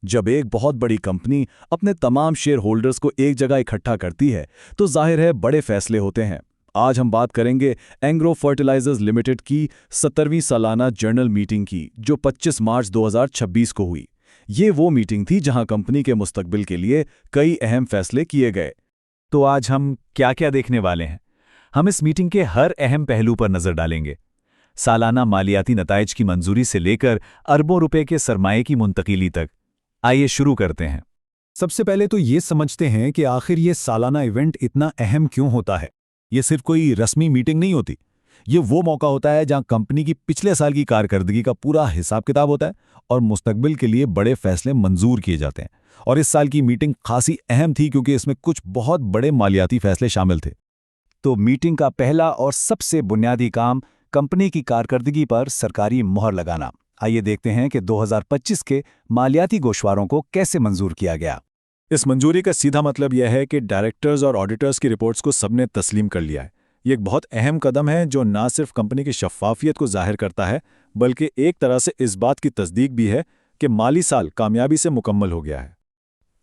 जब एक बहुत बड़ी कंपनी अपने तमाम शेयर होल्डर्स को एक जगह इकट्ठा करती है तो जाहिर है बड़े फैसले होते हैं। आज हम बात करेंगे एंग्रो फर्टिलाइजर्स लिमिटेड की 17वीं सालाना जर्नल मीटिंग की, जो 25 मार्च 2026 को हुई। ये वो मीटिंग थी जहां कंपनी के मुस्तकबिल के लिए कई अहम फैसले किए गए। तो आज हम क्या क्या देखने वाले हैं? हम इस मीटिंग के हर अहम पहलू पर नजर डालेंगे। सालाना मालियाती नताइज की मंजूरी से लेकर अरबों रुपए के सरमाए की मुंतकिली तक। आइए शुरू करते हैं। सबसे पहले तो ये समझते हैं कि आखिर ये सालाना इवेंट इतना अहम क्यों होता है। ये सिर्फ कोई रस्मी मीटिंग नहीं होती। ये वो मौका होता है जहां कंपनी की पिछले साल की कारकर्दगी का पूरा हिसाब किताब होता है और मुस्तकबिल के लिए बड़े फैसले मंजूर किए जाते हैं। और इस साल की मीटिंग खासी अहम थी क्योंकि इसमें कुछ बहुत बड़े मालियाती फैसले शामिल थे। तो मीटिंग का पहला और सबसे बुनियादी काम कंपनी की कारकर्दगी पर सरकारी मोहर लगाना। आइए देखते हैं कि 2025 के मालियाती गोशवारों को कैसे मंजूर किया गया। इस मंजूरी का सीधा मतलब यह है कि डायरेक्टर्स और ऑडिटर्स की रिपोर्ट्स को सबने तस्लीम कर लिया है। ये एक बहुत अहम कदम है जो न सिर्फ कंपनी की शफ़ाफियत को जाहिर करता है, बल्कि एक तरह से इस बात की तस्दीक भी है कि माली साल कामयाबी से मुकम्मल हो गया है।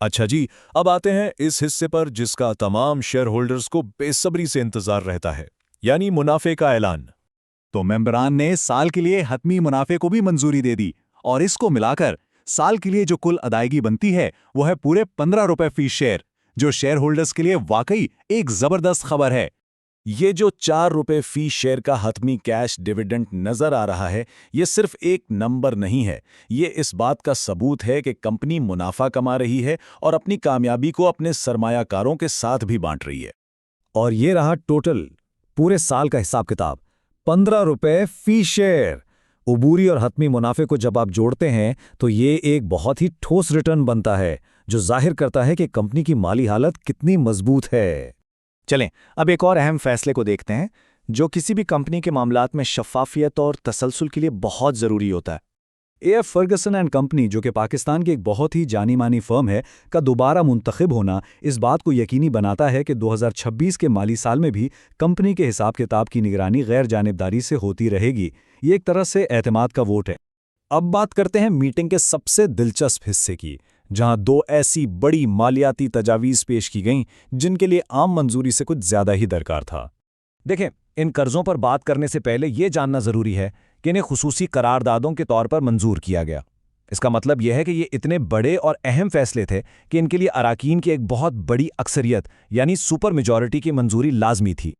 अच्छा जी, अब आते हैं इस हिस्से पर जिसका तमाम शेयर होल्डर्स को बेसब्री से इंतजार रहता है, यानी मुनाफे का ऐलान। तो मेंबरान ने साल के लिए हतमी मुनाफे को भी मंजूरी दे दी और इसको मिलाकर साल के लिए जो कुल अदायगी बनती है वो है पूरे 15 रुपए फी शेयर, जो शेयर होल्डर्स के लिए वाकई एक जबरदस्त खबर है। ये जो 4 रुपए फी शेयर का हतमी कैश डिविडेंड नजर आ रहा है, ये सिर्फ एक नंबर नहीं है। ये इस बात का सबूत है कि कंपनी मुनाफा कमा रही है और अपनी कामयाबी को अपने सरमायाकारों के साथ भी बांट रही है। और ये रहा टोटल पूरे साल का हिसाब किताब, 15 रुपए फी शेयर। उबूरी और हतमी मुनाफे को जब आप जोड़ते हैं तो ये एक बहुत ही ठोस रिटर्न बनता है, जो जाहिर करता है कि कंपनी की माली हालत कितनी मजबूत है। चलें, अब एक और अहम फैसले को देखते हैं जो किसी भी कंपनी के मामलात में शफ़ाफियत और तसलसल के लिए बहुत ज़रूरी होता है। एएफ फर्गसन एंड कंपनी, जो कि पाकिस्तान की एक बहुत ही जानी मानी फर्म है, का दोबारा मुंतखब होना इस बात को यकीनी बनाता है कि 2026 के माली साल में भी कंपनी के हिसाब किताब की निगरानी गैर जानिबदारी से होती रहेगी। ये एक तरह से एतमाद का वोट है। अब बात करते हैं मीटिंग के सबसे दिलचस्प हिस्से की, जहां 2 ऐसी बड़ी मालियाती तजावीज़ पेश की गईं जिनके लिए आम मंजूरी से कुछ ज़्यादा ही दरकार था। देखें, इन कर्जों पर बात करने से पहले ये जानना ज़रूरी है कि इन्हें खुसूसी करारदादों के तौर पर मंजूर किया गया। इसका मतलब यह है कि ये इतने बड़े और अहम फैसले थे कि इनके लिए अराकीन की एक बहुत बड़ी अक्सरियत यानी सुपर मेजॉरिटी की मंजूरी लाजमी थी।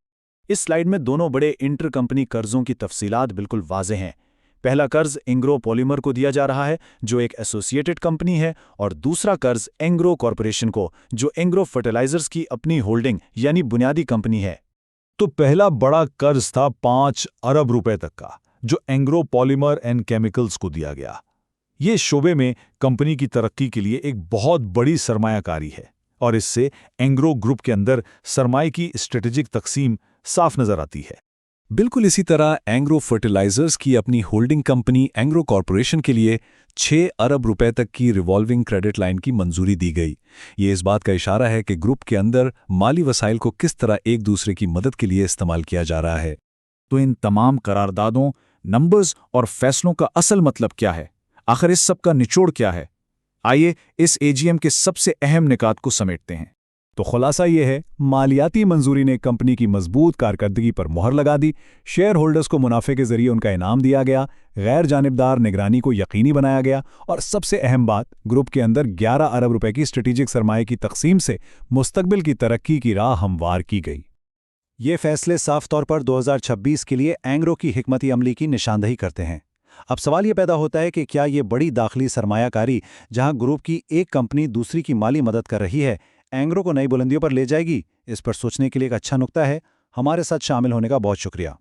इस स्लाइड में दोनों बड़े इंटर कंपनी कर्जों की तफसीलात बिल्कुल वाज़ेह हैं। पहला कर्ज एंग्रो पॉलीमर को दिया जा रहा है, जो एक एसोसिएटेड कंपनी है, और दूसरा कर्ज एंग्रो कॉरपोरेशन को, जो एंग्रो फर्टिलाइजर्स की अपनी होल्डिंग यानी बुनियादी कंपनी है। तो पहला बड़ा कर्ज था 5 अरब रुपए तक का, जो एंग्रो पॉलीमर एंड केमिकल्स को दिया गया। ये शोबे में कंपनी की तरक्की के लिए एक बहुत बड़ी सरमायाकारी है और इससे एंग्रो ग्रुप के अंदर सरमाए की स्ट्रेटेजिक तकसीम साफ नजर आती है। बिल्कुल इसी तरह एंग्रो फर्टिलाइजर्स की अपनी होल्डिंग कंपनी एंग्रो कॉरपोरेशन के लिए 6 अरब रुपए तक की रिवॉल्विंग क्रेडिट लाइन की मंजूरी दी गई। ये इस बात का इशारा है कि ग्रुप के अंदर माली वसाइल को किस तरह एक दूसरे की मदद के लिए इस्तेमाल किया जा रहा है। तो इन तमाम करारदादों, नंबर्स और फैसलों का असल मतलब क्या है? आखिर इस सब का निचोड़ क्या है? आइए इस एजीएम के सबसे अहम निकात को समेटते हैं। तो खुलासा ये है, मालियाती मंजूरी ने कंपनी की मजबूत कारकर्दगी पर मोहर लगा दी, शेयर होल्डर्स को मुनाफे के जरिए उनका इनाम दिया गया, गैर जानिबदार निगरानी को यकीनी बनाया गया और सबसे अहम बात, ग्रुप के अंदर 11 अरब रुपए की स्ट्रेटेजिक सरमाए की तकसीम से मुस्तकबिल की तरक्की की राह हमवार की गई। ये फैसले साफ तौर पर 2026 के लिए एंग्रो की हिकमती अमली की निशानदही करते हैं। अब सवाल ये पैदा होता है कि क्या ये बड़ी दाखिली सरमायाकारी, जहां ग्रुप की एक कंपनी दूसरी की माली मदद कर रही है, एंग्रो को नई बुलंदियों पर ले जाएगी? इस पर सोचने के लिए एक अच्छा नुक्ता है। हमारे साथ शामिल होने का बहुत शुक्रिया।